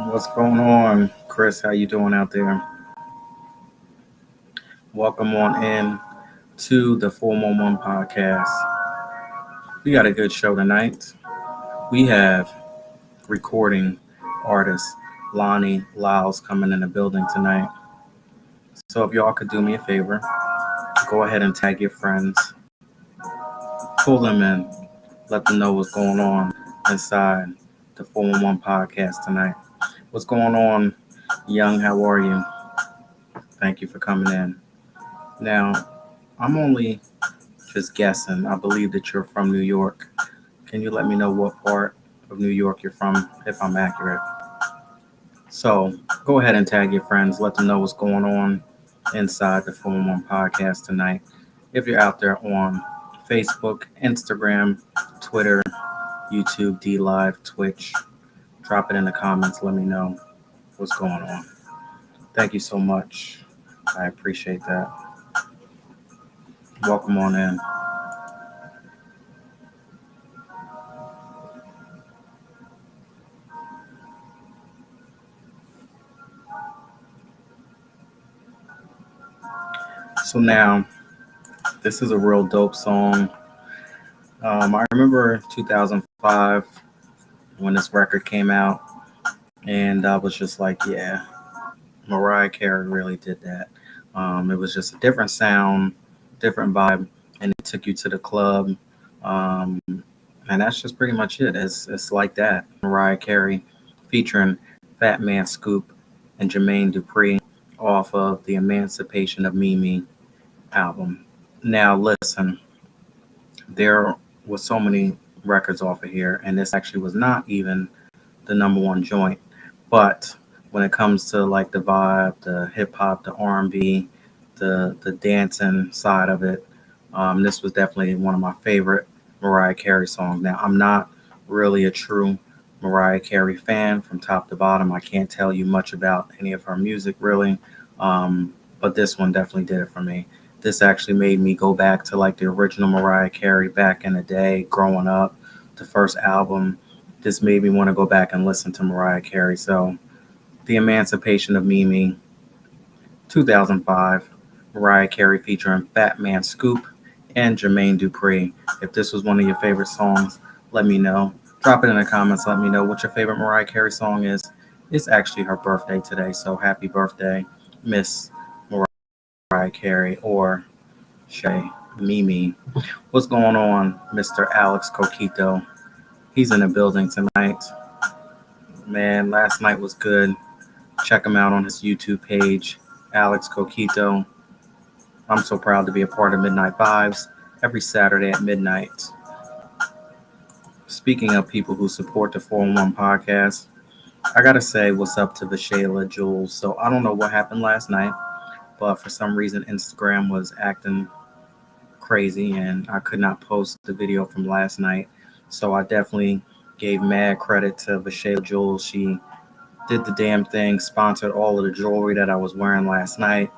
What's going on, Chris? How you doing out there? Welcome on in to the 411 podcast. We got a good show tonight. We have recording artist Lonnie Lyles coming in the building tonight. So if y'all could do me a favor, go ahead and tag your friends, pull them in, let them know what's going on inside the 411 podcast tonight. What's going on, Young? How are you? Thank you for coming in. Now, I'm only just guessing. I believe that you're from New York. Can you let me know what part of New York you're from, if I'm accurate? So go ahead and tag your friends. Let them know what's going on inside the 411 podcast tonight. If you're out there on Facebook, Instagram, Twitter, YouTube, D Live, Twitch, drop it in the comments. Let me know what's going on. Thank you so much. I appreciate that. Welcome on in. So now, this is a real dope song. I remember 2005 when this record came out, and I was just like, yeah, Mariah Carey really did that. It was just a different sound, different vibe, and it took you to the club. Um, and that's just pretty much it. It's like that. Mariah Carey featuring Fat Man Scoop and Jermaine Dupri off of the Emancipation of Mimi album. Now, listen, there was so many records off of here, and this actually was not even the number one joint. But when it comes to like the vibe, the hip hop, the R&B, the dancing side of it, this was definitely one of my favorite Mariah Carey songs. Now, I'm not really a true Mariah Carey fan from top to bottom. I can't tell you much about any of her music really, but this one definitely did it for me. This actually made me go back to like the original Mariah Carey back in the day, growing up, the first album. This made me want to go back and listen to Mariah Carey. So, The Emancipation of Mimi, 2005, Mariah Carey featuring Fat Man Scoop and Jermaine Dupri. If this was one of your favorite songs, let me know. Drop it in the comments. Let me know what your favorite Mariah Carey song is. It's actually her birthday today, so happy birthday, Miss Mariah Carey or Shay Mimi. What's going on, Mr. Alex Coquito? He's in the building tonight. Man, last night was good. Check him out on his YouTube page, Alex Coquito. I'm so proud to be a part of Midnight Vibes every Saturday at midnight. Speaking of people who support the 411 podcast, I gotta say what's up to Vashayla Jules. So I don't know what happened last night, but for some reason Instagram was acting crazy and I could not post the video from last night. So I definitely gave mad credit to Vashayla Jules. She did the damn thing, sponsored all of the jewelry that I was wearing last night.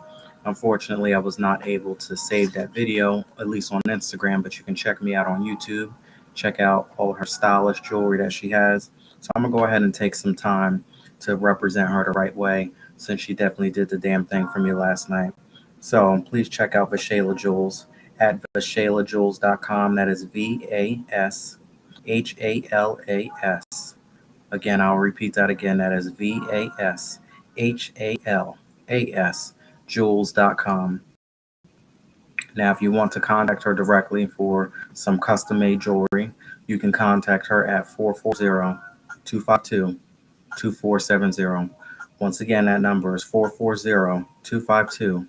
Unfortunately, I was not able to save that video, at least on Instagram, but you can check me out on YouTube. Check out all her stylish jewelry that she has. So I'm going to go ahead and take some time to represent her the right way since she definitely did the damn thing for me last night. So please check out Vashayla Jules at VashaylaJules.com. That is VASHALAS. Again, I'll repeat that again. That is VASHALAS, Jules.com. Now, if you want to contact her directly for some custom made jewelry, you can contact her at 440 252 2470. Once again, that number is 440 252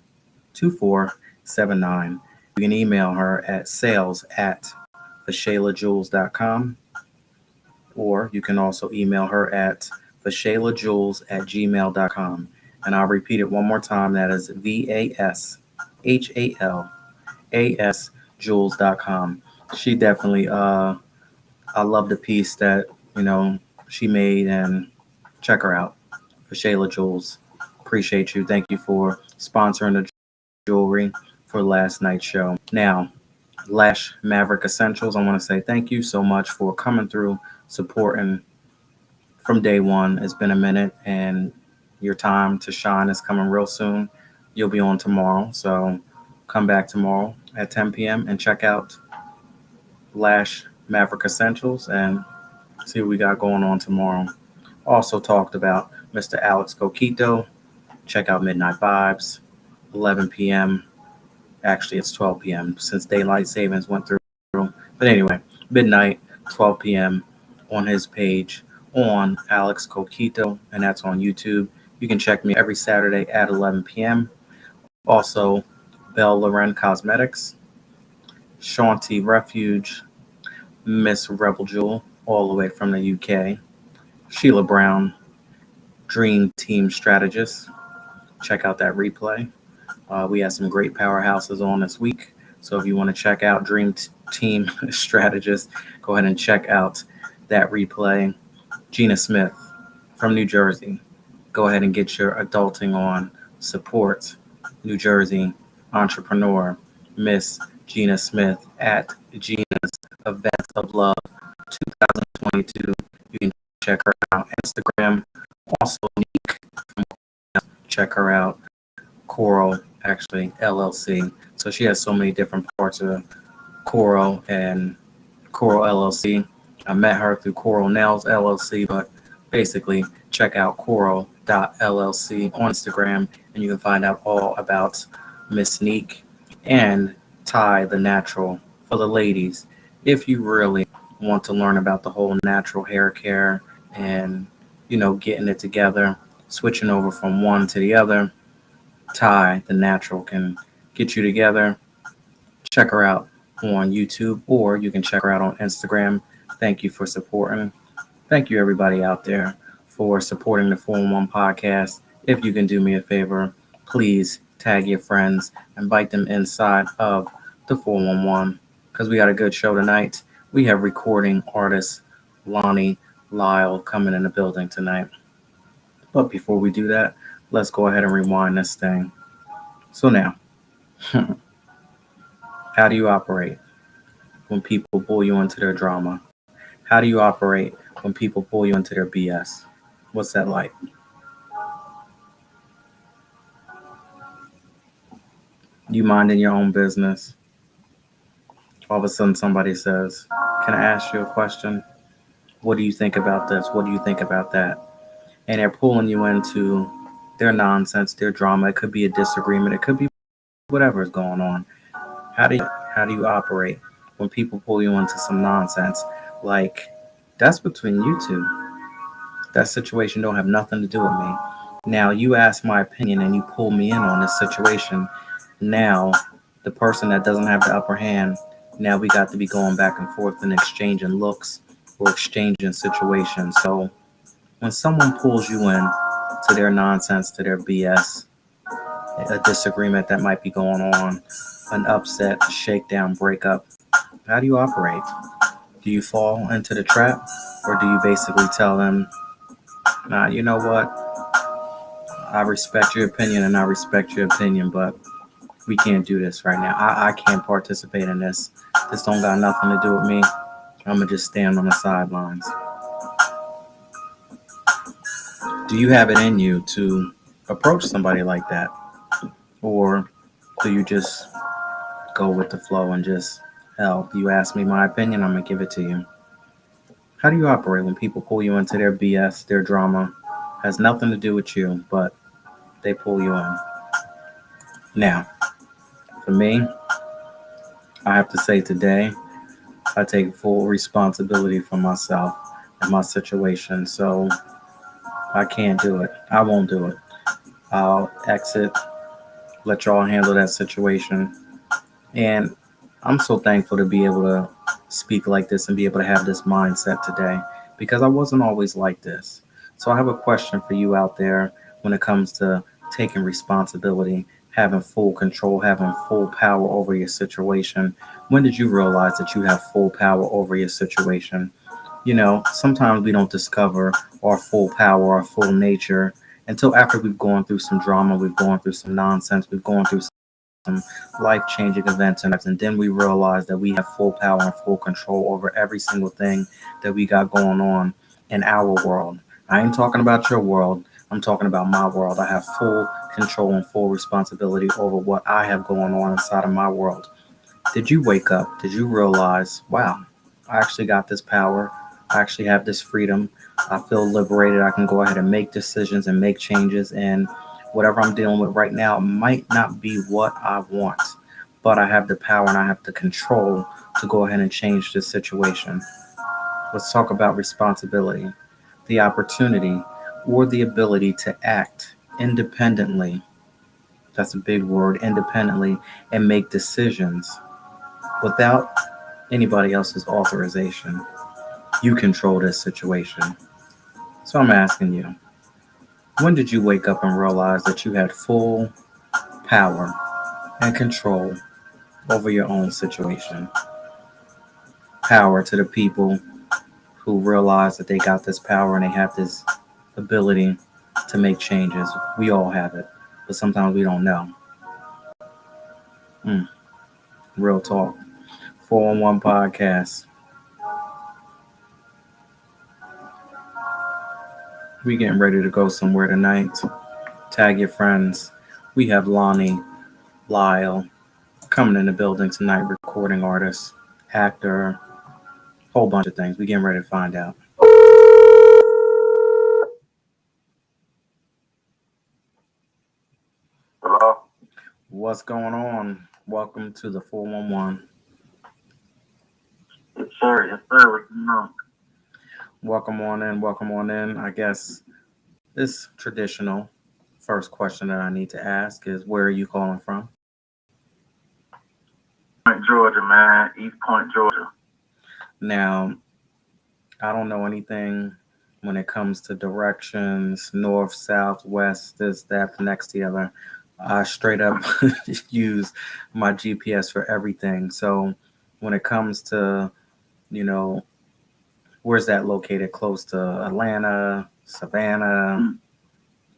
2479. You can email her at sales@VashaylaJules.com, or you can also email her at vashaylajules@gmail.com. And I'll repeat it one more time. That is VASHALAS Jules.com. She definitely, I love the piece that, she made, and check her out. Vashayla Jules. Appreciate you. Thank you for sponsoring the jewelry for last night's show. Now, Lash Maverick Essentials. I want to say thank you so much for coming through, supporting from day one. It's been a minute, and your time to shine is coming real soon. You'll be on tomorrow, so come back tomorrow at 10 p.m. and check out Lash Maverick Essentials and see what we got going on tomorrow. Also talked about Mr. Alex Coquito. Check out Midnight Vibes, 11 p.m. Actually, it's 12 p.m. since daylight savings went through. But anyway, midnight, 12 p.m. on his page on Alex Coquito, and that's on YouTube. You can check me every Saturday at 11 p.m. Also, Belle Loren Cosmetics, Shanti Refuge, Miss Rebel Jewel, all the way from the UK, Sheila Brown, Dream Team Strategist. Check out that replay. We had some great powerhouses on this week. So if you want to check out Team Strategist, go ahead and check out that replay. Gina Smith from New Jersey. Go ahead and get your adulting on. Support New Jersey entrepreneur, Miss Gina Smith at Gina's Events of Love 2022. You can check her out on Instagram. Also, Neek from check her out. Coral, actually, LLC. So she has so many different parts of Coral and Coral LLC. I met her through Coral Nails LLC, but basically check out coral.llc on Instagram and you can find out all about Miss Neek and Ty the Natural for the ladies. If you really want to learn about the whole natural hair care and, getting it together, switching over from one to the other, Ty the Natural can get you together. Check her out on YouTube or you can check her out on Instagram. Thank you for supporting. Thank you, everybody out there, for supporting the 411 podcast. If you can do me a favor, please tag your friends, invite them inside of the 411 because we got a good show tonight. We have recording artist Lonnie Lyle coming in the building tonight. But before we do that, let's go ahead and rewind this thing. So now, how do you operate when people pull you into their drama? How do you operate when people pull you into their BS? What's that like? You minding your own business. All of a sudden, somebody says, "Can I ask you a question? What do you think about this? What do you think about that?" And they're pulling you into their nonsense, their drama. It could be a disagreement. It could be whatever is going on. How do you operate when people pull you into some nonsense? Like that's between you two. That situation don't have nothing to do with me. Now you ask my opinion and you pull me in on this situation. Now the person that doesn't have the upper hand, now we got to be going back and forth and exchanging looks or exchanging situations. So when someone pulls you in to their nonsense, to their BS, a disagreement that might be going on, an upset, a shakedown, breakup, how do you operate? Do you fall into the trap or do you basically tell them, nah, you know what? I respect your opinion and I respect your opinion, but we can't do this right now. I can't participate in this. This don't got nothing to do with me. I'm going to just stand on the sidelines. Do you have it in you to approach somebody like that? Or do you just go with the flow and just, hell, you ask me my opinion, I'm going to give it to you? How do you operate when people pull you into their BS, their drama? Has nothing to do with you, but they pull you in. Now, for me, I have to say today, I take full responsibility for myself and my situation. So I can't do it. I won't do it. I'll exit, let y'all handle that situation. And I'm so thankful to be able to speak like this and be able to have this mindset today because I wasn't always like this. So I have a question for you out there when it comes to taking responsibility, having full control, having full power over your situation. When did you realize that you have full power over your situation? Sometimes we don't discover our full power, our full nature until after we've gone through some drama, we've gone through some nonsense, we've gone through some life-changing events in our lives, and then we realize that we have full power and full control over every single thing that we got going on in our world. I ain't talking about your world. I'm talking about my world. I have full control and full responsibility over what I have going on inside of my world. Did you wake up? Did you realize, wow, I actually got this power. I actually have this freedom. I feel liberated. I can go ahead and make decisions and make changes. And whatever I'm dealing with right now might not be what I want, but I have the power and I have the control to go ahead and change this situation. Let's talk about responsibility, the opportunity, or the ability to act independently. That's a big word, independently, and make decisions without anybody else's authorization. You control this situation. So I'm asking you, when did you wake up and realize that you had full power and control over your own situation? Power to the people who realize that they got this power and they have this ability to make changes. We all have it, but sometimes we don't know. Mm, real talk. 411 podcast. We getting ready to go somewhere tonight. Tag your friends. We have Lonnie Lyle coming in the building tonight, recording artist, actor, whole bunch of things. We getting ready to find out. Hello? What's going on? Welcome to the 411. Yes, sir. Yes, sir. What you know? Welcome on in. Welcome on in. I guess this traditional first question that I need to ask is, where are you calling from? Point, Georgia, man. East Point, Georgia. Now, I don't know anything when it comes to directions, north, south, west, this, that, the next, the other. I straight up use my GPS for everything. So when it comes to, you know, where's that located? Close to Atlanta, Savannah? E-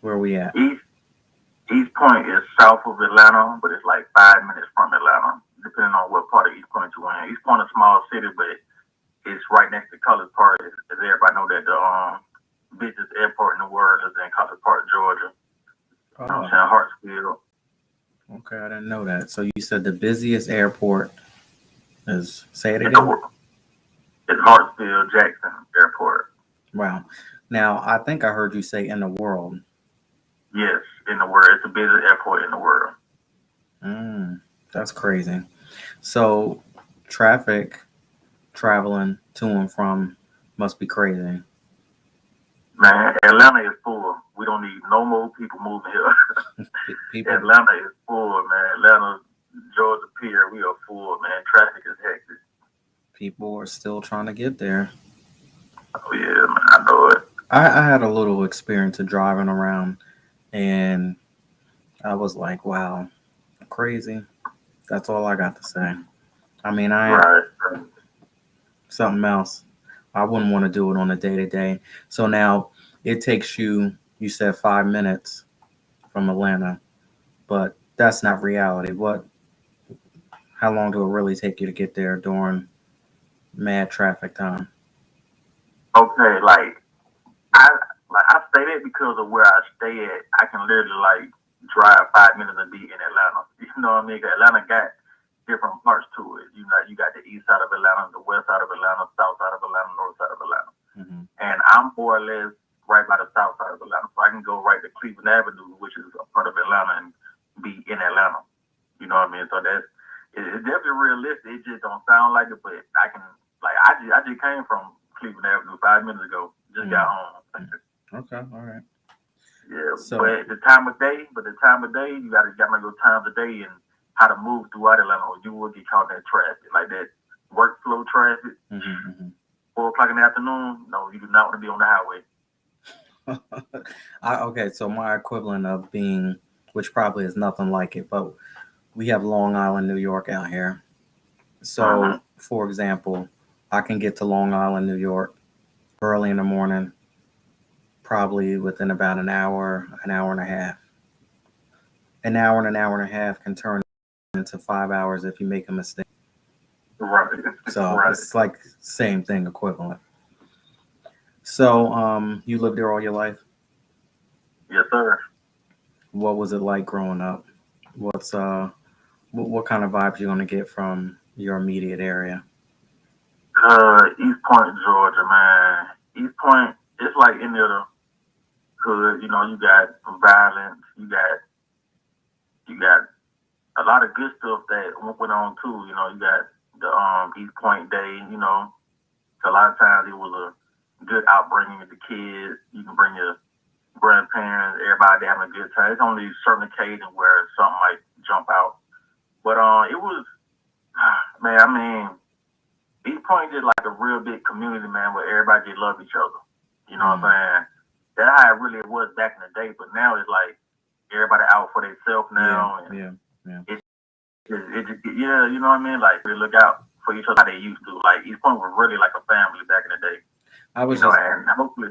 Where are we at? East Point is south of Atlanta, but it's like 5 minutes from Atlanta, depending on what part of East Point you're in. East Point is a small city, but it's right next to College Park. As everybody know that the busiest airport in the world is in College Park, Georgia. You know what I'm Oh, saying? Hartsfield. okay. I didn't know that. So you said the busiest airport is, say it It's, again? a, it's Hartsfield Jackson Airport. Wow. Now, I think I heard you say in the world. Yes, in the world. It's the busiest airport in the world. Mm, that's crazy. So traffic traveling to and from must be crazy. Man, Atlanta is full. We don't need no more people moving here. People Atlanta is full, man. Atlanta, Georgia Pier, we are full, man. Traffic is hectic. people are still trying to get there. Oh yeah, man, I know it. I had a little experience of driving around, and I was like, wow, crazy. That's all I got to say. I mean, I Right. something else. I wouldn't want to do it on a day to day. So now it takes you, you said 5 minutes from Atlanta, but that's not reality. How long do it really take you to get there during mad traffic time? Okay, I I say that because of where I stay at. I can literally drive 5 minutes and be in Atlanta. You know what I mean? 'Cause Atlanta got different parts to it. You got the east side of Atlanta, the west side of Atlanta, south side of Atlanta, north side of Atlanta. Hmm. And I'm more or less right by the south side of Atlanta. So I can go right to Cleveland Avenue, which is a part of Atlanta, and be in Atlanta. You know what I mean? So it's definitely realistic. It just don't sound like it, but I can I just came from Cleveland Avenue 5 minutes ago. Just got Mm. home. Okay, all right. Yeah, So, but the time of day, you gotta go times of day and how to move throughout Atlanta, or you will get caught in that traffic, like that workflow traffic. hmm 4 o'clock in the afternoon, no, you do not want to be on the highway. okay, so my equivalent of being, which probably is nothing like it, but we have Long Island, New York out here. Mm-hmm. So, for example, I can get to Long Island, New York early in the morning, probably within about an hour and a half. An hour and a half can turn into 5 hours if you make a mistake. Right. So Right. it's like same thing, equivalent. So you lived there all your life. Yes, sir. What was it like growing up? What's what kind of vibes you gonna get from your immediate area? East Point, Georgia, man. East Point, it's like any other hood. You know, you got violence. You got a lot of good stuff that went on too. You know, you got the East Point Day. You know, so a lot of times it was a good outbringing with the kids. You can bring your grandparents, everybody having a good time. It's only certain occasions where something might jump out. But it was, man, I mean, East Point is like a real big community, man, where everybody just love each other. You know what I'm Mm, saying? That's how it really was back in the day, but now it's like everybody out for themselves yeah, now, and yeah, yeah. it just, yeah, you know what I mean? Like, they look out for each other how they used to. Like, East Point was really like a family back in the day, I you was know, just and hopefully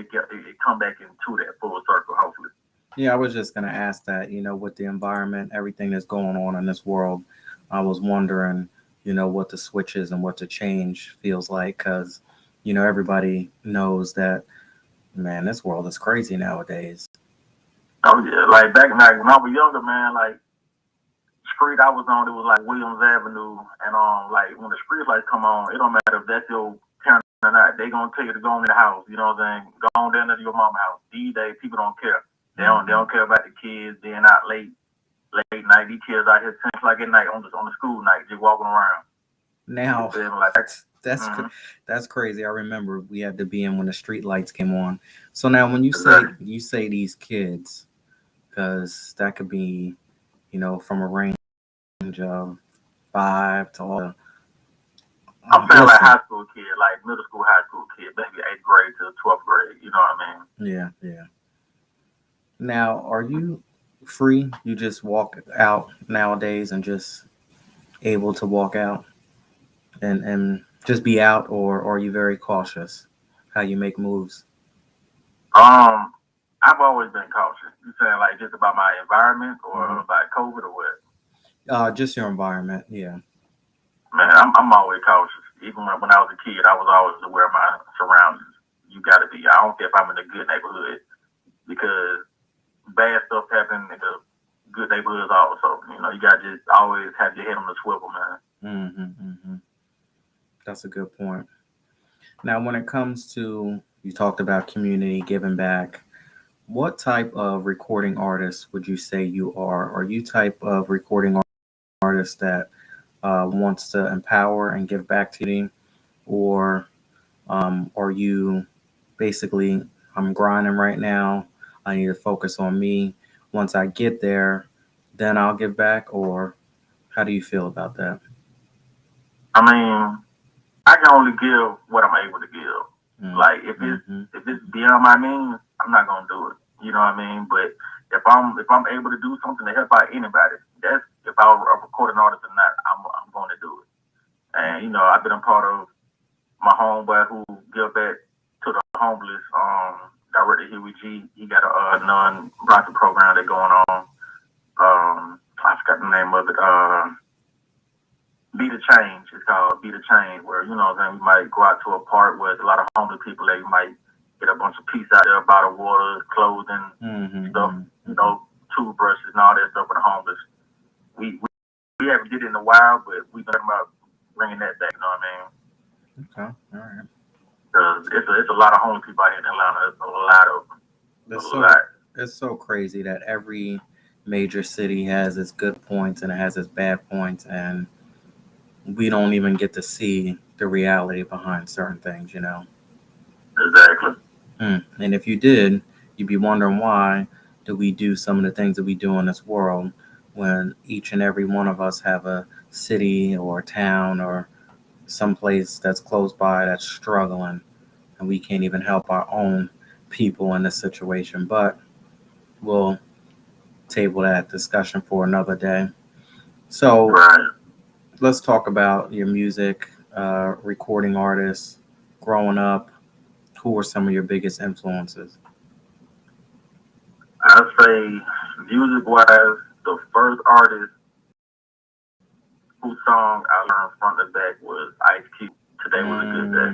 it come back into that full circle, hopefully. Yeah, I was just gonna ask that. With the environment, everything that's going on in this world, I was wondering, what the switches and what the change feels like, because everybody knows that, man, this world is crazy nowadays. Oh, yeah, like back when I was younger, man, like, street I was on, it was like Williams Avenue, and like when the street lights come on, it don't matter if that's your parent or not. They gonna tell you to go in the house. You know what I'm saying? Go on down to your mama house. These days, people don't care. They Hmm. don't care about the kids being out late night. These kids out here 10 o'clock at night on the school night, just walking around. You Now, feel me? Like, that's mm-hmm, that's crazy. I remember we had to be in when the street lights came on. So now, when exactly. you say these kids, because that could be, from a range of 5 to all. I'm saying like Listen, high school kid, like middle school, high school kid, maybe 8th grade to 12th grade. You know what I mean? yeah, yeah. Now, are you free? You just walk out nowadays and just able to walk out and just be out, or are you very cautious how you make moves? Um, I've always been cautious. You saying like just about my environment or Hmm. about COVID or what? Just your environment, yeah. Man, I'm always cautious. Even when I was a kid, I was always aware of my surroundings. You got to be. I don't care if I'm in a good neighborhood because bad stuff happen in the good neighborhoods also. You know, you got to just always have your head on the swivel, man. Hmm. That's a good point. Now, when it comes to, you talked about community giving back, what type of recording artist would you say you are? Are you type of recording artist that wants to empower and give back to you, or are you basically, I'm grinding right now, I need to focus on me. Once I get there, then I'll give back? Or how do you feel about that? I mean, I can only give what I'm able to give. Like Mm-hmm. if it's beyond my means, I'm not gonna do it. You know what I mean? But if I'm able to do something to help out anybody, that's if I'm a recording artist or not, I'm going to do it. And you know, I've been a part of my homeboy who give back to the homeless. Director Huey G. He got a non-profit program that going on. I forgot the name of it. Be the change. It's called Be the Change, where you know then we might go out to a park where there's a lot of homeless people that you might get a bunch of peace out there, bottled water, clothing, stuff, Mm-hmm. you know, toothbrushes and all that stuff for the homeless. We haven't did it in a while, but we've been about bringing that back. You know what I mean? Okay, all right. Because it's a lot of homeless people out here in Atlanta. It's a lot of them. A It's so lot. it's so crazy that every major city has its good points and it has its bad points, and we don't even get to see the reality behind certain things. Exactly. And if you did, you'd be wondering, why do we do some of the things that we do in this world, when each and every one of us have a city or a town or some place that's close by that's struggling, and we can't even help our own people in this situation. But we'll table that discussion for another day. So Right. let's talk about your music, recording artists, growing up. Who were some of your biggest influences? I'd say music wise, the first artist whose song I learned front to back was Ice Cube. Today was a good day.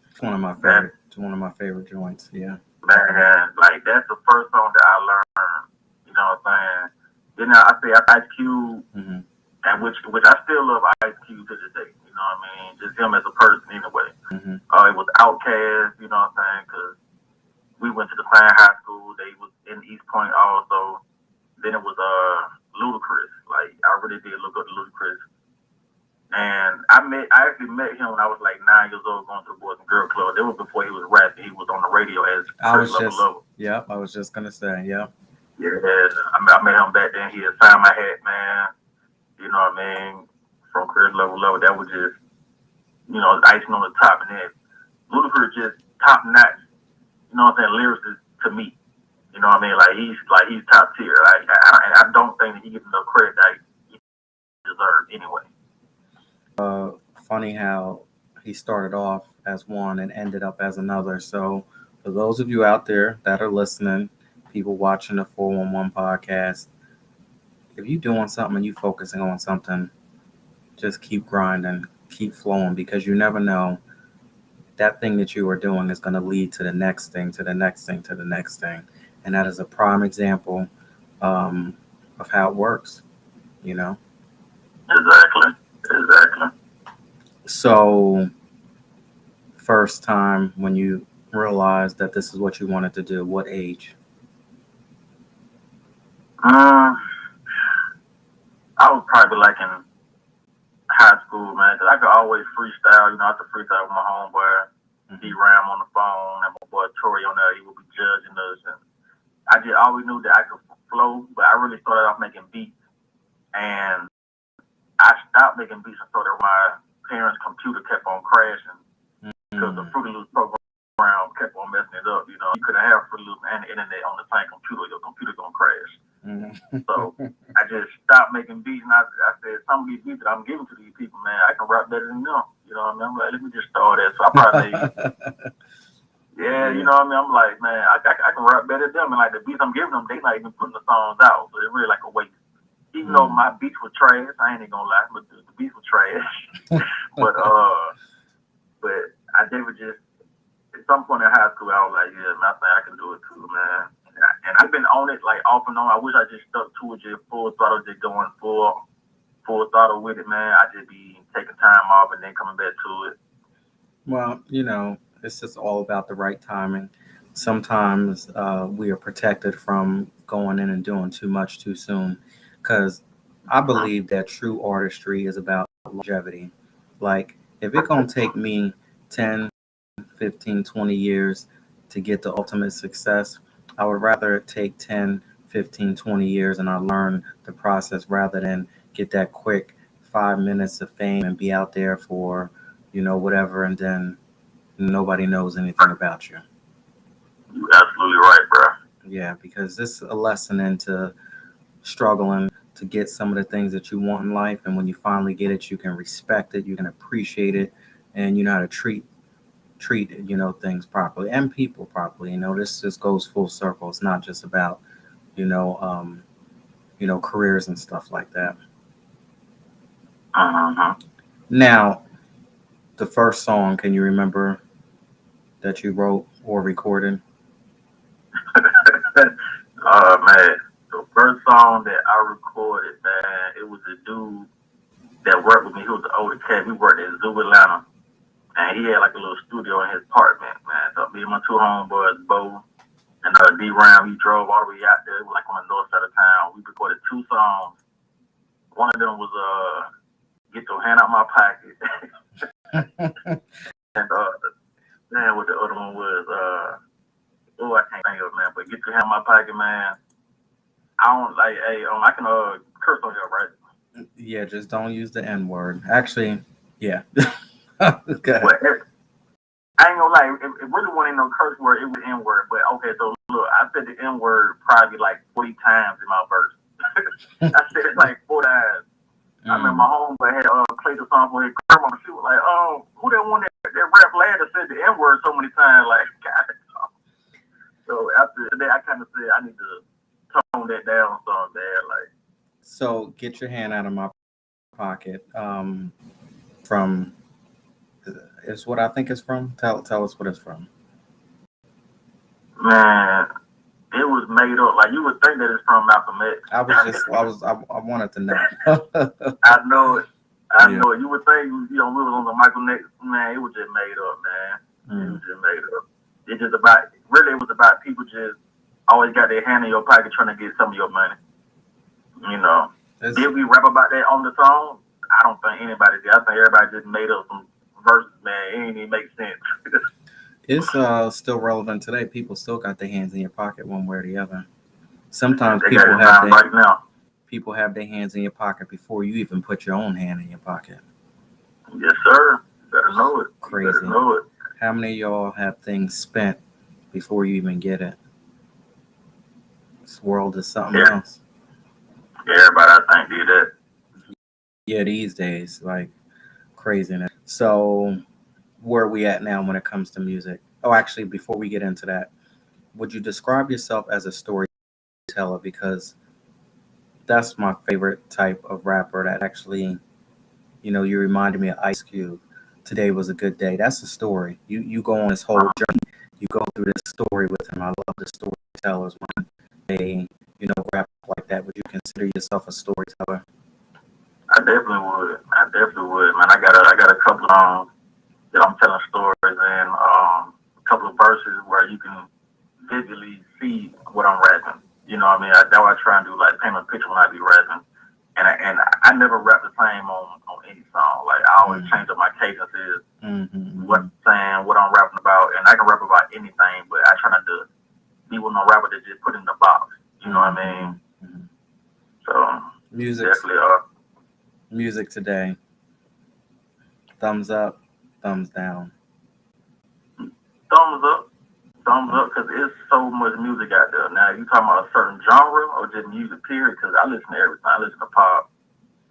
It's one of my That favorite. It's one of my favorite joints. Yeah. man, like that's the first song that I learned. You know what I'm saying? Then I say Ice Cube, Mm-hmm. and which I still love Ice Cube to this day. You know what I mean? Just him as a person anyway. Mm-hmm. It was Outkast. You know what I'm saying? Because we went to the same high school. They was in East Point also. Then it was Ludacris. Like I really did look up to Ludacris. And I actually met him when I was like 9 years old going to the Boys and Girl Club. That was before he was rapping. He was on the radio as I Chris was Level just. Level. Yep. I was just gonna say. Yep. Yeah, I met him back then. He had signed my hat, man. You know what I mean? From Chris Level Level. That was just, icing on the top. And then Ludacris just top notch, you know what I'm saying, lyricist to me. You know what I mean? He's top tier. I don't think that he gets enough credit that he deserves anyway. Funny how he started off as one and ended up as another. So, for those of you out there that are listening, people watching the 411 podcast, if you're doing something and you focusing on something, just keep grinding, keep flowing, because you never know, that thing that you are doing is going to lead to the next thing, to the next thing, to the next thing. And that is a prime example um, of how it works, you know? Exactly. Exactly. So, first time when you realized that this is what you wanted to do, what age? Um, I was probably like in high school, man, 'cause I could always freestyle. I could freestyle with my homeboy, Mm-hmm. D-Ram on the phone, and my boy Tori on there. He would be judging us. And I just always knew that I could flow, but I really started off making beats. And I stopped making beats until my parents' computer kept on crashing because the Mm-hmm. Fruity Loops program kept on messing it up. You couldn't have Fruity Loops and the internet on the same computer. Your computer gonna crash. So I just stopped making beats, and I said, some of these beats that I'm giving to these people, man, I can rap better than them. You know what I mean? I'm like, let me just start that. So I probably made, yeah, you Yeah. know what I mean? I'm like, man, I can rap better than them. And like the beats I'm giving them, they not even putting the songs out. So it's really like a waste. Even though my beats were trash, I ain't even gonna lie, but the beats were trash. but but I never just, at some point in high school, I was like, yeah, man, I think I can do it too, man. And I've been on it like off and on. I wish I just stuck to it, just full throttle, just going full throttle with it, man. I just be taking time off and then coming back to it. Well, it's just all about the right timing. Sometimes we are protected from going in and doing too much too soon, because I believe that true artistry is about longevity. Like, if it gonna take me 10, 15, 20 years to get the ultimate success, I would rather take 10, 15, 20 years and I learn the process rather than get that quick 5 minutes of fame and be out there for, whatever, and then nobody knows anything about you. You absolutely right, bro. Yeah, because this is a lesson into struggling to get some of the things that you want in life. And when you finally get it, you can respect it, you can appreciate it, and you know how to treat things properly and people properly. This just goes full circle. It's not just about you know um careers and stuff like that. Mm-hmm. Now, the first song, can you remember that you wrote or recorded? Man, the first song that I recorded, man, it was a dude that worked with me. He was an older cat. We worked at Zoo Atlanta, and he had like a little studio in his apartment, man. So me and my two homeboys, Bo and D-Ram, we drove all the way out there, like on the north side of town. We recorded two songs. One of them was "Get Your Hand Out My Pocket," and man, what the other one was, I can't think of it, man. But "Get Your Hand Out My Pocket," man. I don't like, hey, I can curse on here, right? Yeah, just don't use the N word. Actually, yeah. Okay. But I ain't gonna lie, it really wasn't no curse word. It was N word. But okay, so look, I said the N word probably like 40 times in my verse. I said it like 4 times. I remember Mm. my homeboy had played the song for his grandma. She was like, "Oh, who that one that rap lad that said the N word so many times?" Like, God. So after that, I kind of said I need to tone that down some bad. Like, So, get your hand out of my pocket. From is what I think it's from. Tell us what it's from. Man, it was made up. Like you would think that it's from Malcolm X. I wanted to know. I know it. I Yeah. know it. You would think, we was on the Michael Next. Man, it was just made up, man. It Mm. was just made up. It just about, really, it was about people just always got their hand in your pocket trying to get some of your money. You know. It's Did we rap about that on the song? I don't think anybody did. I think everybody just made up some verses, man. It ain't even make sense. it's still relevant today. People still got their hands in your pocket one way or the other. Sometimes They got it now right now. people have their hands in your pocket before you even put your own hand in your pocket. Yes, sir. You better know it. Crazy. You better know it. How many of y'all have things spent before you even get it? This world is something else. Everybody, I think, did that. Yeah, these days, like craziness. So, where are we at now when it comes to music? Oh, actually, before we get into that, would you describe yourself as a storyteller? Because that's my favorite type of rapper that actually, you reminded me of Ice Cube. Today was a good day. That's a story. You go on this whole journey. You go through this story with him. I love the storytellers when they, rap like that. Would you consider yourself a storyteller? I definitely would. I definitely would, man. I got a couple of that I'm telling stories and a couple of verses where you can visually see what I'm rapping. You know what I mean? That's what I try and do, like paint a picture when I be rapping. And I never rap the same on any song. Like I always change up my cadences, what I'm saying, what I'm rapping about, and I can rap about anything, but I try not to be with no rapper that just put in the box. You know what I mean? So Music, definitely music today. Thumbs up, thumbs down. thumbs up. Thumbs up, because there's so much music out there. Now, you talking about a certain genre or just music, period? Because I listen to everything. I listen to pop.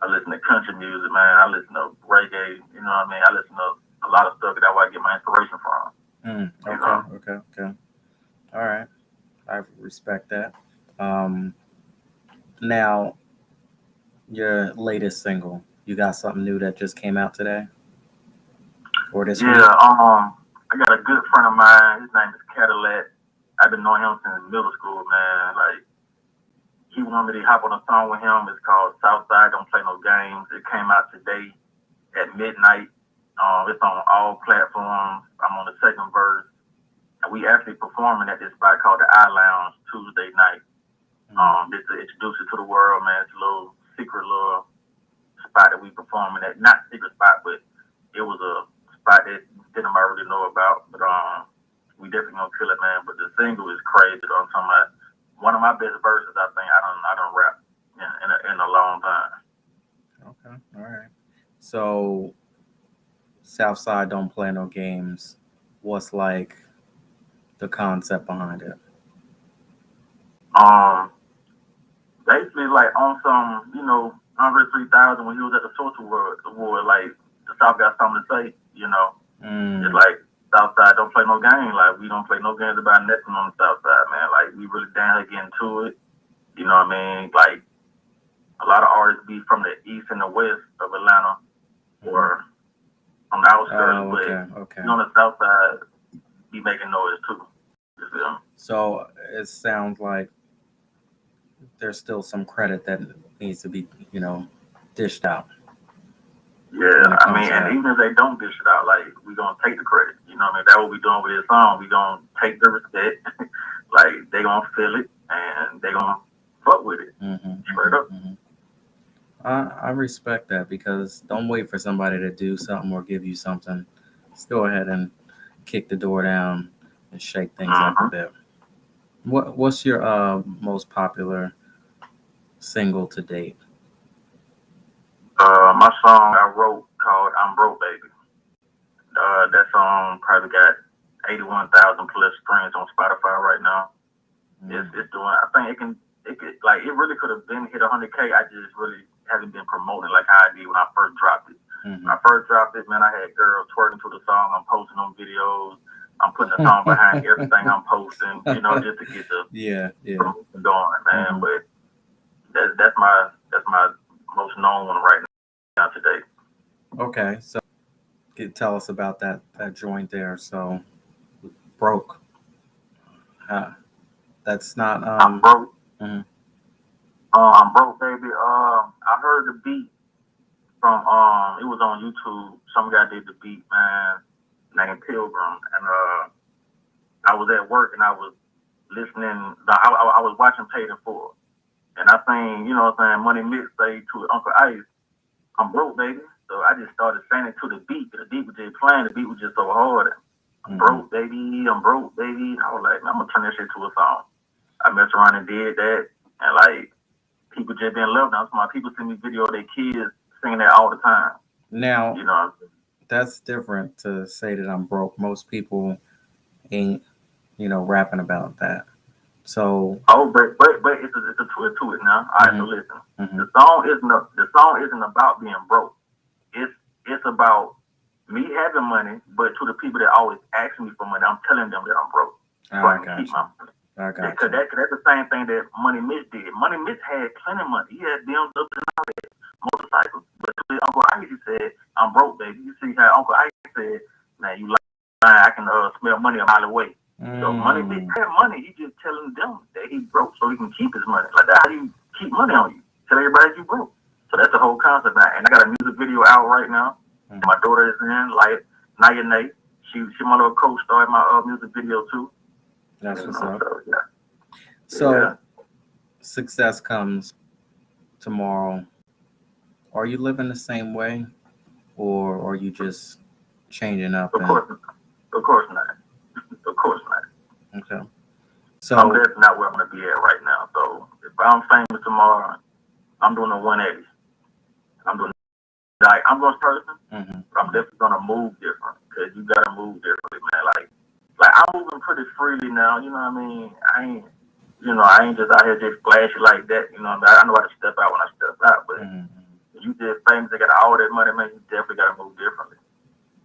I listen to country music, man. I listen to reggae. You know what I mean? I listen to a lot of stuff. That's where I get my inspiration from. Okay. All right. I respect that. Um, Now, your latest single, you got something new that just came out today or this week? Yeah, I got a good friend of mine. His name is Cadillac. I've been knowing him since middle school, man. Like, he wanted me to hop on a song with him. It's called Southside Don't Play No Games. It came out today at midnight. It's on all platforms. I'm on the second verse. And we actually performing at this spot called the Eye Lounge Tuesday night. Just to introduce it to the world, man. It's a little secret little spot that we performing at. Not secret spot, but it was a spot that didn't really know about. But we definitely gonna kill it, man. But the single is crazy. I'm talking about one of my best verses. I think I don't rap in a long time. Okay. All right. So, Southside don't play no games. What's like the concept behind it? Um, Basically like on some, Andre 3000 when he was at the Social Award, like the South got something to say, It's like Southside don't play no game. Like we don't play no games about nothing on the South Side, man. Like we really down here getting to it. You know what I mean? Like a lot of artists be from the east and the west of Atlanta or on the outskirts, but on the South Side be making noise too. You feel me? So it sounds like there's still some credit that needs to be, dished out. Yeah, I mean, and even if they don't dish it out, like we gonna take the credit. You know what I mean? That's what we doing with this song. We gonna take the respect. Like they gonna feel it and they gonna fuck with it. Straight up. I respect that because don't wait for somebody to do something or give you something. Just go ahead and kick the door down and shake things up a bit. What's your most popular single to date? My song I wrote called "I'm Broke Baby." That song probably got 81,000 plus streams on Spotify right now. It's doing. I think it could like it really could have been hit 100K. I just really haven't been promoting like how I did when I first dropped it. When I first dropped it, man, I had girls twerking to the song. I'm posting on videos. I'm putting the song behind everything I'm posting, just to get the going, man. But that's my most known one right today. Okay, so tell us about that joint there. So broke. Uh, that's not I'm broke. mhm. I'm broke, baby. I heard the beat from it was on YouTube. Some guy did the beat, man, named Pilgrim, and I was at work and I was listening. I was watching Paid in Full, and I seen, you know what I'm saying, Money Mixtape to Uncle Ice. I'm broke, baby. So I just started saying it to the beat. The beat was just playing. The beat was just so hard. I'm broke, baby. I'm broke, baby. I was like, man, I'm gonna turn that shit to a song. I messed around and did that, and like people just been loving it. My people send me video of their kids singing that all the time. Now You know. that's different to say that I'm broke. Most people ain't, rapping about that. So Oh, but it's a twist to it now. All right, so mhm, listen. mhm. The song isn't about being broke. It's it's about me having money, but to the people that always ask me for money, I'm telling them that I'm broke so I I can keep got my you. money. I got Because you. that's the same thing that Money Mitch did. Money Mitch had plenty of money. He had BMW and motorcycles. But Uncle Ice said, I'm broke, baby. You see how Uncle Ice said, man, you lying. I can smell money a mile away. So Money Mitch Mm, had money. He just telling them that he broke so he can keep his money. Like that, how you keep money on you? Tell everybody you broke. So that's the whole concept now. And I got a music video out right now. mhm. My daughter is in, like Naya Nate. She my little co-star in my music video too. That's You what's know, up. so yeah. Yeah. So success comes tomorrow. Are you living the same way, or are you just changing up Of and course, of course not. Of course not. okay? I'm So definitely not where I'm gonna be at right now. So if I'm famous tomorrow, I'm doing a 180. I'm doing like I'm gonna person, mhm, but I'm mhm. definitely gonna move different because you gotta move differently, man. Like I'm moving pretty freely now. You know what I mean? I ain't just out here just flashy like that. You know what I mean? I know how to step out when I step out, but Mhm, if you just famous, they got all that money, man. You definitely gotta move differently.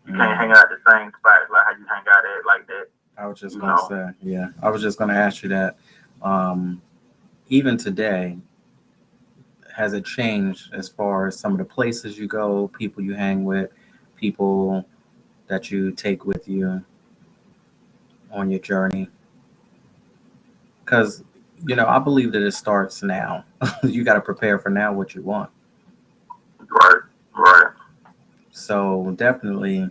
You can't hang mhm. out at the same spots like how you hang out at like that. I was just You gonna know. say, yeah. I was just gonna ask you that. Um, Even today, has it changed as far as some of the places you go, people you hang with, people that you take with you on your journey? Because I believe that it starts now. You got to prepare for now what you want. Right. Right. So definitely,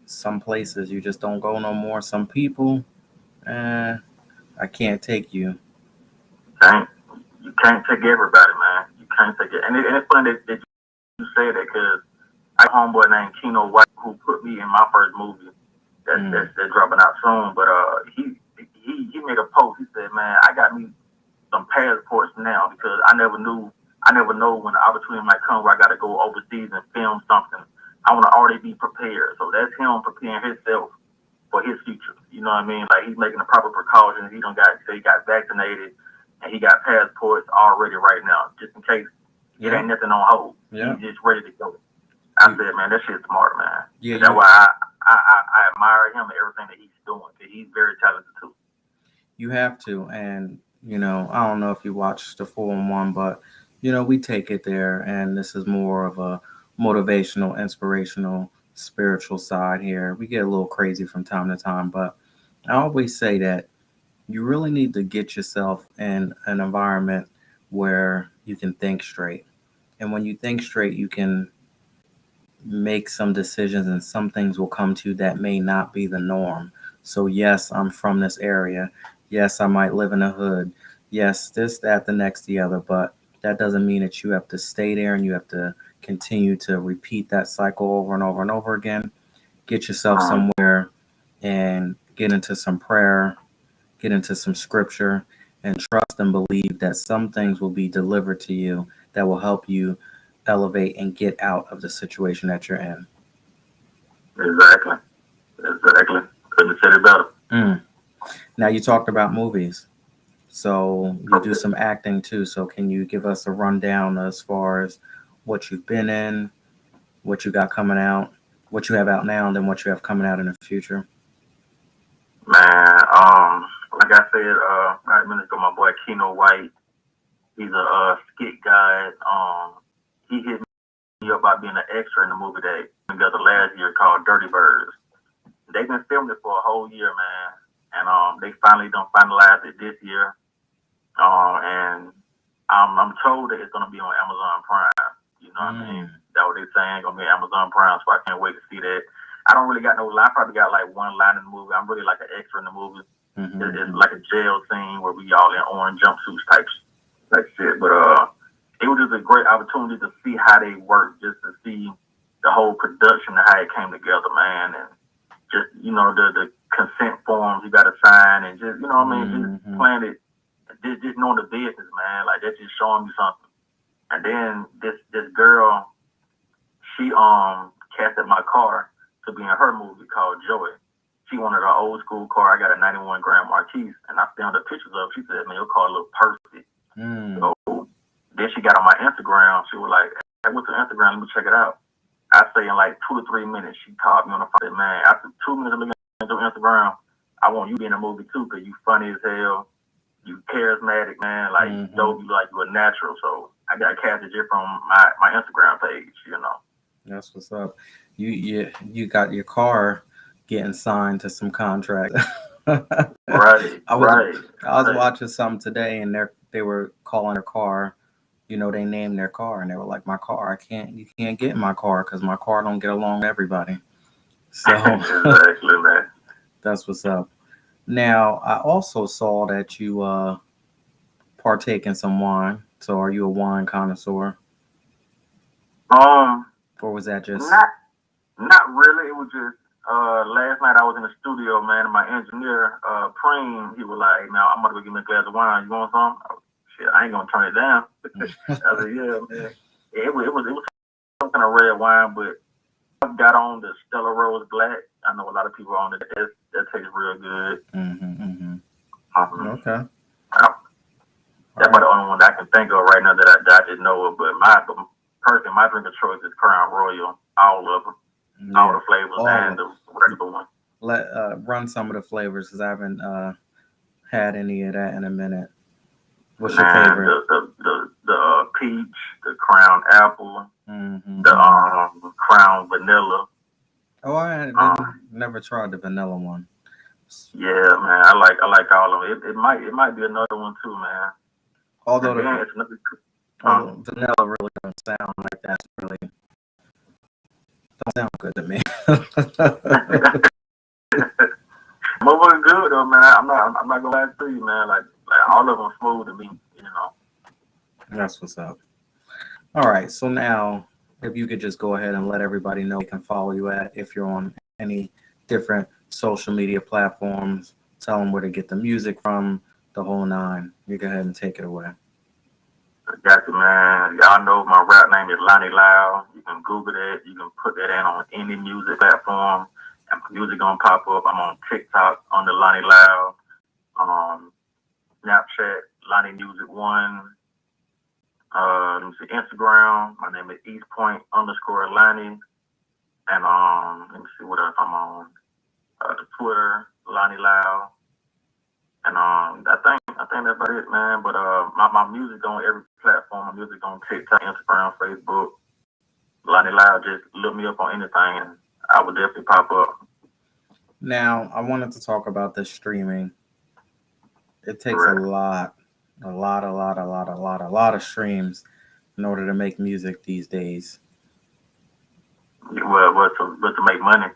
some places you just don't go no more. Some people, eh, I can't take you. Can't you can't take everybody, man. You can't take it. And it's funny that you say that because I have a homeboy named Keno White who put me in my first movie Mm, that's dropping out soon. But he made a post. He said, man, I got me some passports now because I never know when the opportunity might come where I got to go overseas and film something. I want to already be prepared. So that's him preparing himself for his future. You know what I mean? Like he's making the proper precautions. He got vaccinated and he got passports already right now, just in case it yeah, ain't nothing on hold. yeah. He's just ready to go. I You, said, man, that shit's smart, man. yeah, And that's you why I admire him and everything that he's doing. Cause he's very talented too. you have to, and I don't know if you watched the 4-1, but we take it there, and this is more of a motivational, inspirational, spiritual side here. We get a little crazy from time to time, but I always say that you really need to get yourself in an environment where you can think straight. And when you think straight, you can make some decisions, and some things will come to you that may not be the norm. So, yes, I'm from this area. Yes, I might live in a hood. Yes, this, that, the next, the other. But that doesn't mean that you have to stay there and you have to continue to repeat that cycle over and over and over again. Get yourself Um, somewhere and get into some prayer, get into some scripture, and trust and believe that some things will be delivered to you that will help you elevate and get out of the situation that you're in. exactly. Exactly. Couldn't have said it better. Mm. Now, you talked about movies. So you do Okay. some acting too. So can you give us a rundown as far as what you've been in, what you got coming out, what you have out now, and then what you have coming out in the future? Man, like I said, right minutes ago, my boy Keno White, he's a skit guy. He hit about being an extra in the movie that together last year called Dirty Birds. They've been filming it for a whole year, man, and they finally done finalized it this year. And I'm told that it's gonna be on Amazon Prime. You know what I mean? That's what they're saying. Gonna be on Amazon Prime, so I can't wait to see that. I don't really got no line. I probably got like one line in the movie. I'm really like an extra in the movie. It's like a jail scene where we all in orange jumpsuits type shit. But it was just a great opportunity to see how they work, just to see the whole production and how it came together, man. And just the consent forms you got to sign, and just what I mean, just playing it, just knowing the business, man. Like that's just showing me something. And then this girl, she casted my car to be in her movie called Joy. She wanted an old school car. I got a 91 Grand Marquis, and I found the pictures of it. She said, man, your car look perfect. So then she got on my Instagram. She was like, hey, what's your Instagram? Let me check it out. I say in like 2 to 3 minutes, she called me on the phone. Man, after 2 minutes of looking at your Instagram, I want you to be in the movie too, because you funny as hell. You charismatic, man. Like, you dope. You like, you a natural. So I got casted you from my Instagram page, That's what's up. You got your car getting signed to some contract. Right. I was watching something today, and they were calling their car. They named their car, and they were like, "My car, you can't get in my car because my car don't get along with everybody." So exactly, man. That's what's up. Now, I also saw that you partake in some wine. So, are you a wine connoisseur, or was that just? Not really. It was just last night I was in the studio, man, and my engineer, Preem, he was like, "Now I'm gonna go get me a glass of wine. You want some?" Shit, I ain't gonna turn it down. I said, "Yeah, man." It was some kind of red wine, but I got on the Stella Rose Black. I know a lot of people on it. That tastes real good. Okay. That's about the only one that I can think of right now that I just know of. But my drink of choice is Crown Royal. All of them, all the flavors, and the regular one. Run some of the flavors because I haven't had any of that in a minute. What's your favorite? The peach, the Crown apple, the Crown vanilla. Oh, I never tried the vanilla one. Yeah, man, I like all of them. It might be another one too, man. Although vanilla really don't sound like that's really don't sound good to me. Most of good though, man. I'm not gonna lie to you, man. Like all of them smooth to me. That's what's up. All right, so now if you could just go ahead and let everybody know they can follow you at if you're on any different social media platforms, tell them where to get the music from, the whole nine. You go ahead and take it away. Got you, man. Y'all know my rap name is Lonnie Loud. You can Google that. You can put that in on any music platform, and my music gonna pop up. I'm on TikTok under Lonnie Loud, Snapchat Lonnie Music One. Let me see, Instagram. My name is Eastpoint_Lonnie, and let me see what else I'm on. The Twitter Lonnie Loud, and I think that's about it, man. But my music on every platform. My music on TikTok, Instagram, Facebook. Lonnie Loud. Just look me up on anything, and I will definitely pop up. Now, I wanted to talk about the streaming. It takes a lot of streams in order to make music these days. Well, to make money.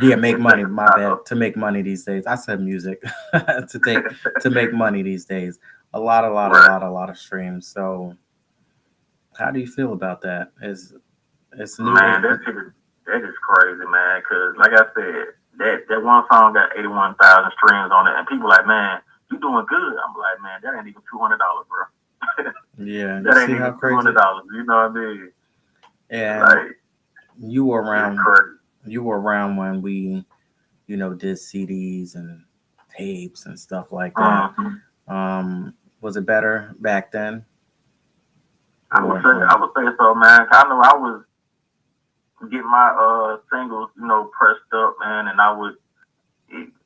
Yeah, make money. My bad. To make money these days. I said music. to make money these days. A lot of streams. So, how do you feel about that? It's new? Man, that is crazy, man. Cause like I said, that one song got 81,000 streams on it, and people like, man, you doing good. I'm like, man, that ain't even $200, bro. Yeah, that ain't even $200. You know what I mean? And like, you were around when we, did CDs and tapes and stuff like that. Was it better back then? I would say so, man. I know I was getting my singles, pressed up, man, and I would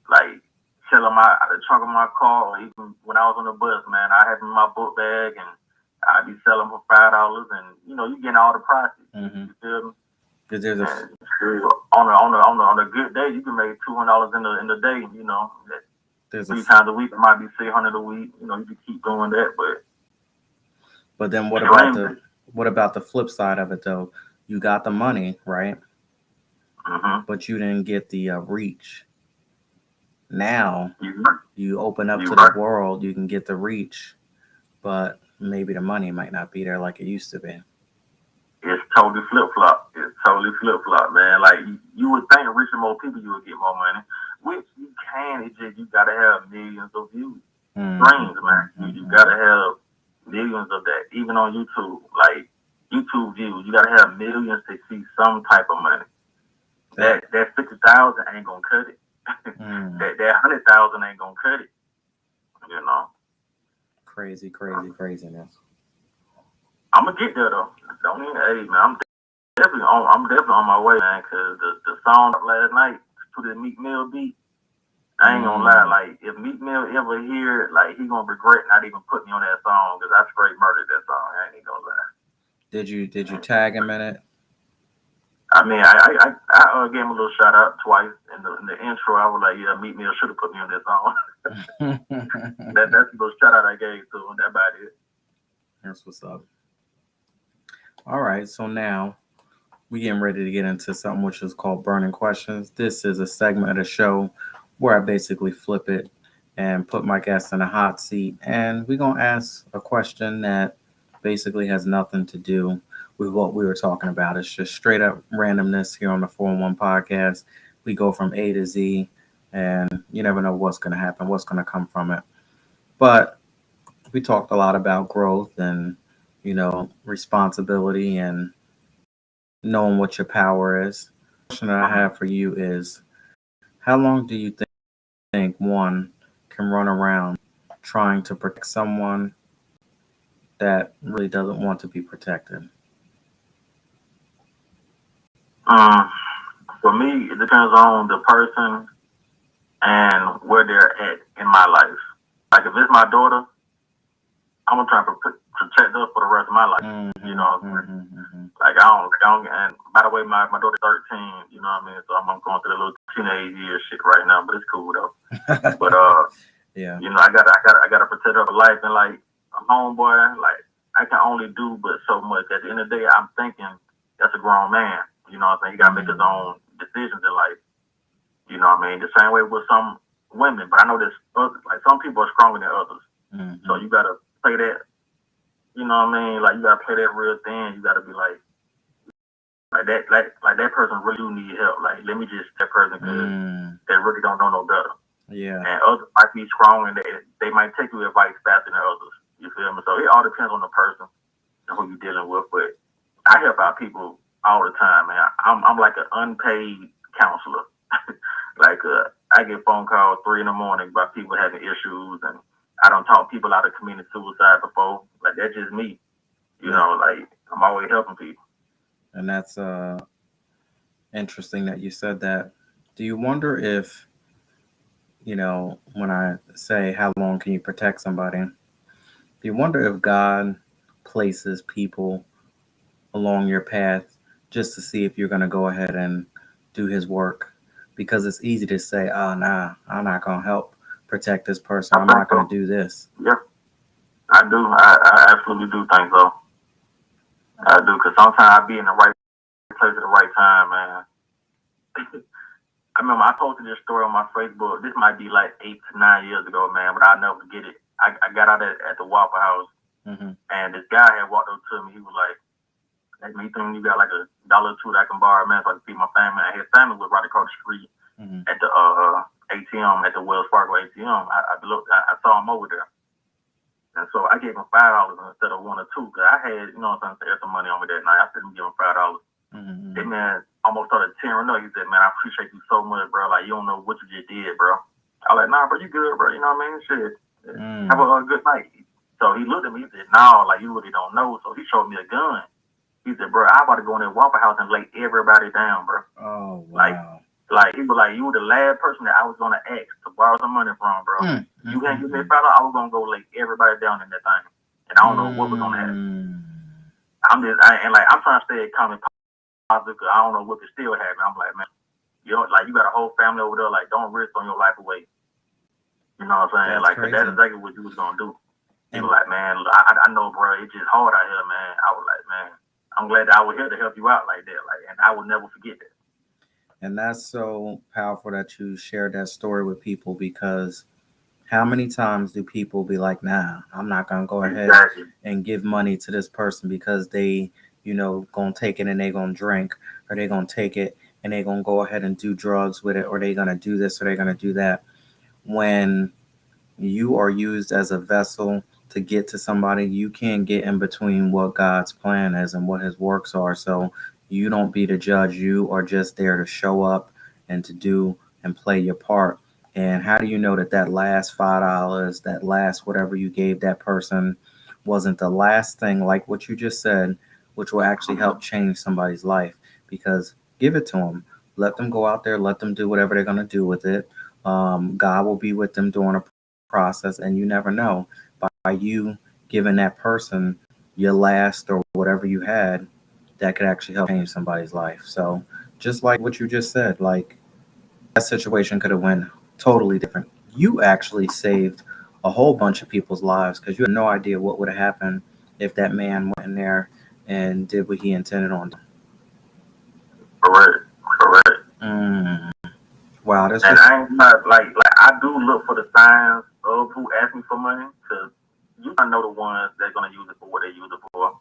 like chill in the trunk of my car, or even when I was on the bus, man. I had in my book bag, and I'd be selling for $5, and you getting all the profits. Mm-hmm. You feel me? Because there's a And on a good day, you can make $200 in the day. there's a 3 times a week, it might be 600 a week. You can keep doing that, but then but what about the flip side of it though? You got the money, right? mm-hmm. But you didn't get the reach. Now you you open up you to the right. world, you can get the reach, but maybe the money might not be there like it used to be. It's totally flip flop. It's totally flip flop, man. Like you would think reaching more people, you would get more money, which you can. It's just you gotta have millions of views, Mm-hmm. streams, man. You Mm-hmm. gotta have millions of that. Even on YouTube, like YouTube views, you gotta have millions to see some type of money. That That 50,000 ain't gonna cut it. mm, That 100,000 ain't gonna cut it. You know. craziness. I'm gonna get there though. Don't even, hey man, I'm definitely on my way, man. Cause the song last night to the Meek Mill beat, I ain't gonna lie. Mm. Like if Meek Mill ever hear it, like he gonna regret not even putting me on that song, cause I straight murdered that song. I ain't even gonna lie. Did you tag him in it? I mean, I gave him a little shout out twice in the intro. I was like, yeah, Meek Mill should have put me on that song. That's the little shout out I gave to him. That about it. That's what's up. All right, so now we getting ready to get into something which is called burning questions. This is a segment of the show where I basically flip it and put my guests in a hot seat, and we're gonna ask a question that basically has nothing to do with what we were talking about. It's just straight up randomness here on the 411 podcast. We go from A to Z, and you never know what's gonna happen, what's gonna come from it. But we talked a lot about growth and responsibility and knowing what your power is. The question that I Mhm. have for you is, how long do you think one can run around trying to protect someone that really doesn't want to be protected? Um, for me, it depends on the person and where they're at in my life. Like if it's my daughter, I'm gonna try to protect her for the rest of my life. You Mm-hmm, know, mm-hmm, like I don't. And by the way, my daughter's 13. You know what I mean? So I'm going through the little teenage year shit right now, but it's cool though. But mm-hmm. Yeah. I gotta protect her life, and like a homeboy, like I can only do but so much. At the end of the day, I'm thinking that's a grown man. You know what I'm saying? He gotta make his Mm-hmm. own decisions in life. You know what I mean? The same way with some women, but I know there's others. Like some people are stronger than others. So Mm-hmm. you gotta play that. You know what I mean? Like you gotta play that real thin. You gotta be like that person really do need help. Like let me just that person because Mm. they really don't know no better. Yeah. And others might be strong and they might take your advice faster than others. You feel me? So it all depends on the person and who you're dealing with. But I help out people all the time, man. I'm like an unpaid counselor. Like I get phone calls 3 in the morning about people having issues, and I don't talk people out of committing suicide before. Like that's just me. Yeah. Like I'm always helping people. And that's interesting that you said that. Do you wonder if, when I say how long can you protect somebody, do you wonder if God places people along your path just to see if you're going to go ahead and do his work? Because it's easy to say, oh, nah, I'm not going to help protect this person. I I'm think not going so. to do this. Yeah, I do. I absolutely do think so. I do because sometimes I be in the right place at the right time, man. I remember I posted this story on my Facebook. This might be like 8 to 9 years ago, man, but I'll never forget it. I got out at the Waffle House, Mm-hmm. and this guy had walked up to me. He was like, "Man, you think you got like $1 or two that I can borrow, man, so I can feed my family?" And his family was right across the street Mm-hmm. at the ATM, at the Wells Fargo ATM. I saw him over there. And so I gave him $5 instead of 1 or 2 because I had, some extra money on me that night. I said, give him $5. That Mm-hmm. man almost started tearing up. He said, man, I appreciate you so much, bro. Like, you don't know what you just did, bro. I was like, nah, bro, you good, bro. You know what I mean? Shit. Have Mm. a good night. So he looked at me. He said, no, like, you really don't know. So he showed me a gun. He said, bro, I about to go in that Waffle House and lay everybody down, bro. Oh, Like, wow. he was like, you were the last person that I was going to ask to borrow some money from, bro. Mm. You hadn't given me Mm-hmm. $5, I was going to go lay everybody down in that thing. and I don't know what was gonna happen. Mm, And like I'm trying to stay calm and positive because I don't know what could still happen. I'm like, man, you know, like you got a whole family over there. Like, don't risk on your life away. You know what I'm saying? that's Like, 'cause that's crazy. exactly what you was gonna do. He was And like, man, I know, bro, it's just hard out here, man. I was like, man, I'm glad that I was here to help you out like that. Like, and I will never forget that. and that's so powerful that you shared that story with people because how many times do people be like, nah, I'm not gonna go ahead Exactly. and give money to this person because they, gonna take it and they gonna drink, or they gonna take it and they gonna go ahead and do drugs with it, or they gonna do this or they gonna do that. When you are used as a vessel to get to somebody, you can't get in between what God's plan is and what his works are. So you don't be the judge. You are just there to show up and to do and play your part. And how do you know that that last $5, that last whatever you gave that person wasn't the last thing, like what you just said, which will actually help change somebody's life? Because give it to them. Let them go out there, let them do whatever they're going to do with it. God will be with them during a process, and you never know by you giving that person your last or whatever you had that could actually help change somebody's life. So just like what you just said, like that situation could have went totally different. You actually saved a whole bunch of people's lives because you had no idea what would have happened if that man went in there and did what he intended on doing. Correct. Correct. Mm. Wow, this And was. I ain't not like I do look for the signs of who ask me for money because you I know the ones that's gonna use it for what they use it for.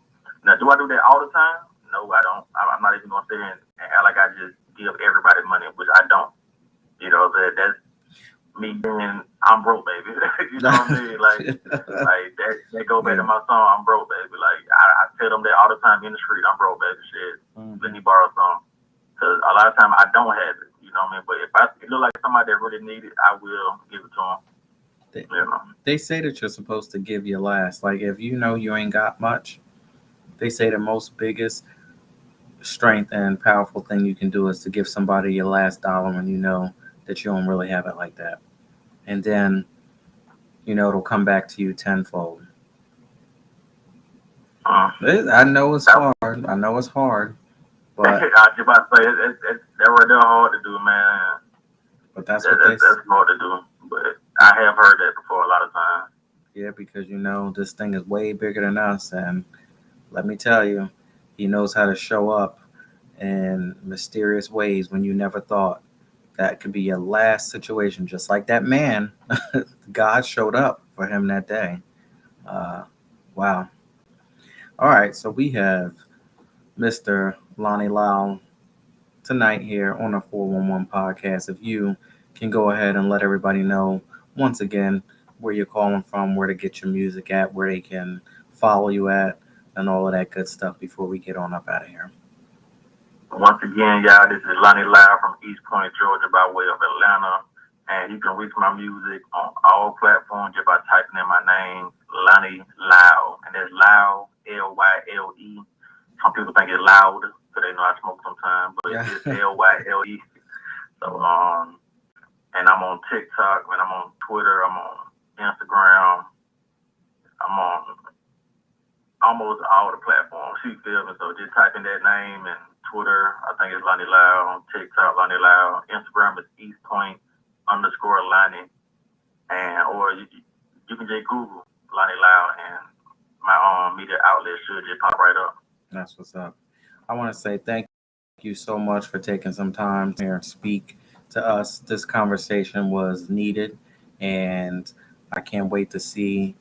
Now, do I do that all the time? No, I don't. I'm not even gonna sit here and act like I just give everybody money, which I don't. You know, that's me being I'm broke, baby. You know what I mean? Like that go back to Yeah. my song, I'm broke, baby. Like I tell them that all the time in the street, I'm broke, baby. Shit, let Mhm. me borrow some. Because a lot of time I don't have it. You know what I mean? But if it look like somebody that really need it, I will give it to them. They, You know. they say that you're supposed to give your last. Like if you know you ain't got much, they say the most biggest strength and powerful thing you can do is to give somebody your last dollar when you know that you don't really have it like that. And then, it'll come back to you tenfold. Uh, I know it's that, hard. I know it's hard, but I just about to say that right there hard to do, man. that's That, what that's that's hard to do. But I have heard that before a lot of times. yeah, because this thing is way bigger than us. And let me tell you, he knows how to show up in mysterious ways when you never thought that could be your last situation. Just like that man, God showed up for him that day. Uh, wow. All right, so we have Mr. Lonnie Lau tonight here on the 411 podcast. If you can go ahead and let everybody know once again where you're calling from, where to get your music at, where they can follow you at, and all of that good stuff before we get on up out of here. Once again, y'all, this is Lonnie Loud from East Point, Georgia, by way of Atlanta. And you can reach my music on all platforms just by typing in my name, Lonnie Loud. And that's Loud, Lyle. Some people think it's loud, so they know I smoke sometimes, but Yeah. it's Lyle. So, and I'm on TikTok, and I'm on Twitter, I'm on Instagram, I'm on almost all the platforms. You feel me? So just type in that name and Twitter, I think it's Lonnie Loud. TikTok, Lonnie Loud. Instagram is East Point underscore Lonnie. And or you can just Google Lonnie Loud and my media outlet should just pop right up. That's what's up. I want to say thank you so much for taking some time to come here and speak to us. This conversation was needed, and I can't wait to see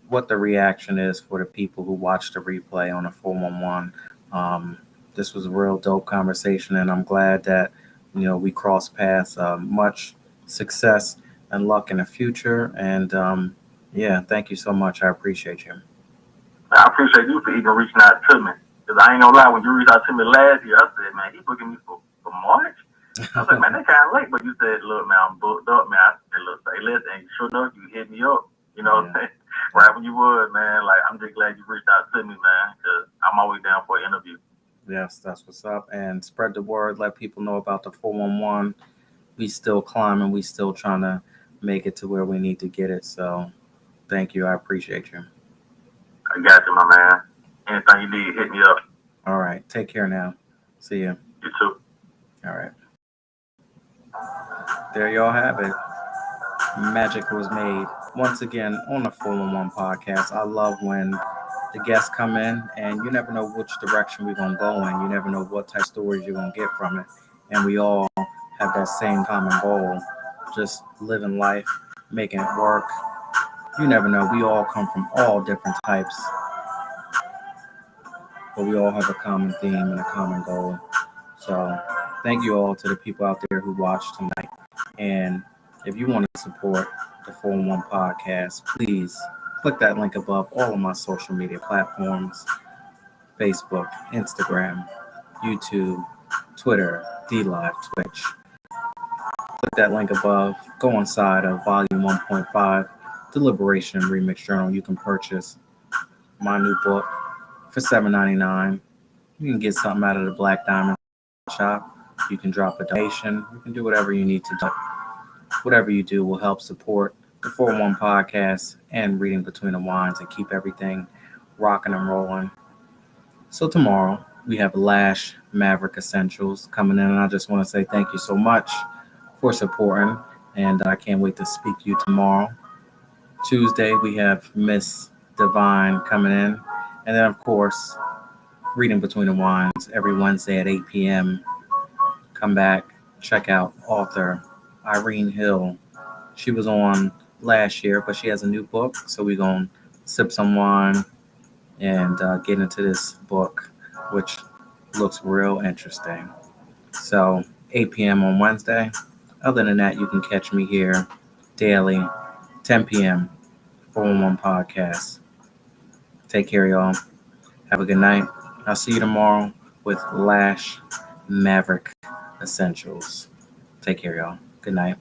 what the reaction is for the people who watch the replay on the 411. Um, this was a real dope conversation, and I'm glad that we crossed paths. Much success and luck in the future, and yeah, thank you so much. I appreciate you. I appreciate you for even reaching out to me. Because I ain't gonna lie, when you reached out to me last year, I said, man, he booking me for March. I was like, man, that kind of late. But you said, look, man, I'm booked up, man. I said, look, say less. And sure enough, you hit me up. You know what Yeah. I'm saying? Right when you would, man. Like, I'm just glad you reached out to me, man. Because I'm always down for an interview. Yes, that's what's up. And spread the word. Let people know about the 411. We still climbing. We still trying to make it to where we need to get it. So thank you. I appreciate you. I got you, my man. Anything you need, hit me up. All right. Take care now. See you. You too. All right. There y'all have it. Magic was made once again on the 411 podcast. I love when the guests come in and you never know which direction we're going to go in. You never know what type of stories you're going to get from it. And we all have that same common goal, just living life, making it work. You never know. We all come from all different types, but we all have a common theme and a common goal. So thank you all to the people out there who watched tonight. And if you want to support the 411 podcast, please click that link above all of my social media platforms: Facebook, Instagram, YouTube, Twitter, DLive, Twitch. Click that link above. Go inside of Volume 1.5, The Liberation Remix Journal. You can purchase my new book for $7.99. You can get something out of the Black Diamond shop. You can drop a donation. You can do whatever you need to do. Whatever you do will help support the 411 podcast and Reading Between the Wines and keep everything rocking and rolling. So tomorrow we have Lash Maverick Essentials coming in, and I just want to say thank you so much for supporting, and I can't wait to speak to you tomorrow. Tuesday we have Miss Divine coming in, and then of course Reading Between the Wines every Wednesday at 8 p.m. Come back, check out author Irene Hill. She was on last year, but she has a new book, so we're going to sip some wine and get into this book, which looks real interesting. So 8 p.m. on Wednesday. Other than that, you can catch me here daily, 10 p.m. 411 podcast. Take care, y'all. Have a good night. I'll see you tomorrow with Lash Maverick Essentials. Take care, y'all. Good night.